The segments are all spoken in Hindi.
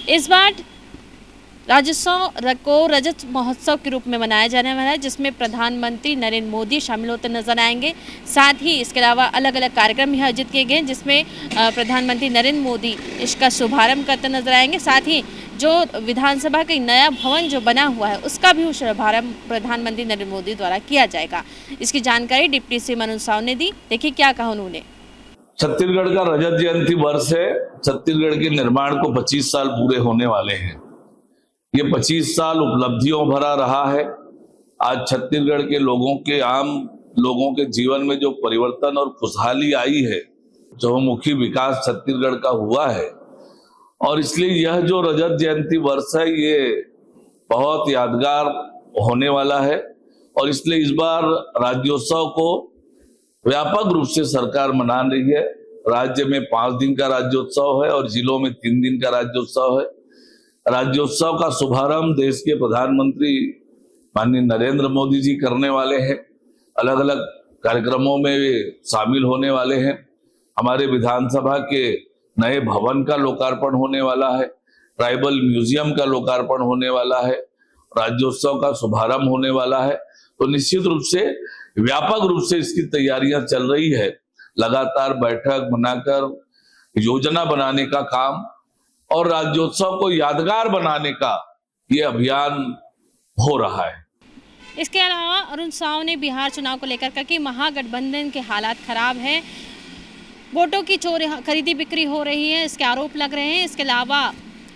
इस बार राज्योत्सव को रजत महोत्सव के रूप में मनाया जाने वाला है, जिसमें प्रधानमंत्री नरेंद्र मोदी शामिल होते नजर आएंगे। साथ ही इसके अलावा अलग अलग कार्यक्रम भी आयोजित किए गए, जिसमें प्रधानमंत्री नरेंद्र मोदी इसका शुभारंभ करते नजर आएंगे। साथ ही जो विधानसभा का नया भवन जो बना हुआ है, उसका भी शुभारंभ प्रधानमंत्री नरेंद्र मोदी द्वारा किया जाएगा। इसकी जानकारी डिप्टी सीएम अनुज साव ने दी। देखिए क्या कहा उन्होंने। छत्तीसगढ़ का रजत जयंती वर्ष है। छत्तीसगढ़ के निर्माण को 25 साल पूरे होने वाले हैं। ये 25 साल उपलब्धियों भरा रहा है। आज छत्तीसगढ़ के लोगों के, आम लोगों के जीवन में जो परिवर्तन और खुशहाली आई है, चहुमुखी विकास छत्तीसगढ़ का हुआ है, और इसलिए यह जो रजत जयंती वर्ष है, ये बहुत यादगार होने वाला है। और इसलिए इस बार राज्योत्सव को व्यापक रूप से सरकार मना रही है। राज्य में 5 दिन का राज्योत्सव है और जिलों में 3 दिन का राज्योत्सव है। राज्योत्सव का शुभारंभ देश के प्रधानमंत्री माननीय नरेंद्र मोदी जी करने वाले हैं। अलग अलग कार्यक्रमों में वे शामिल होने वाले हैं। हमारे विधानसभा के नए भवन का लोकार्पण होने वाला है। ट्राइबल म्यूजियम का लोकार्पण होने वाला है। राज्योत्सव का शुभारंभ होने वाला है। तो निश्चित रूप से व्यापक रूप से इसकी तैयारियां चल रही है। लगातार बैठक बनाकर योजना बनाने का काम और राज्योत्सव को यादगार बनाने का ये अभियान हो रहा है। इसके अलावा अरुण साव ने बिहार चुनाव को लेकर कहा कि महागठबंधन के हालात खराब है, वोटों की चोरी खरीदी बिक्री हो रही है, इसके आरोप लग रहे हैं। इसके अलावा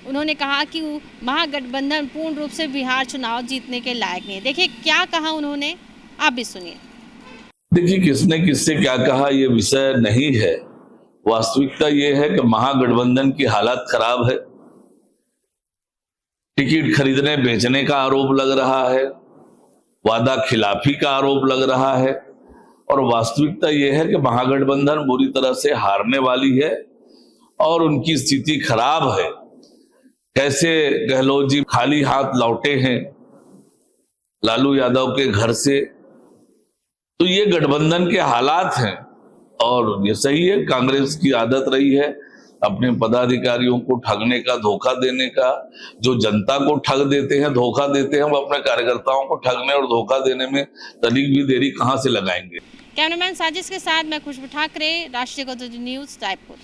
उन्होंने कहा कि महागठबंधन पूर्ण रूप से बिहार चुनाव जीतने के लायक नहीं है। देखिए क्या कहा उन्होंने, आप भी सुनिए। देखिए, किसने किससे क्या कहा ये विषय नहीं है। वास्तविकता ये है कि महागठबंधन की हालत खराब है। टिकट खरीदने बेचने का आरोप लग रहा है, वादा खिलाफी का आरोप लग रहा है, और वास्तविकता यह है कि महागठबंधन बुरी तरह से हारने वाली है और उनकी स्थिति खराब है। कैसे गहलोत जी खाली हाथ लौटे हैं लालू यादव के घर से, तो ये गठबंधन के हालात हैं। और ये सही है, कांग्रेस की आदत रही है अपने पदाधिकारियों को ठगने का, धोखा देने का। जो जनता को ठग देते हैं, धोखा देते हैं, वो अपने कार्यकर्ताओं को ठगने और धोखा देने में तनिक भी देरी कहां से लगाएंगे। कैमरामैन साजिश के साथ मैं खुशबू ठाकरे, राष्ट्रीय न्यूज रायपुर।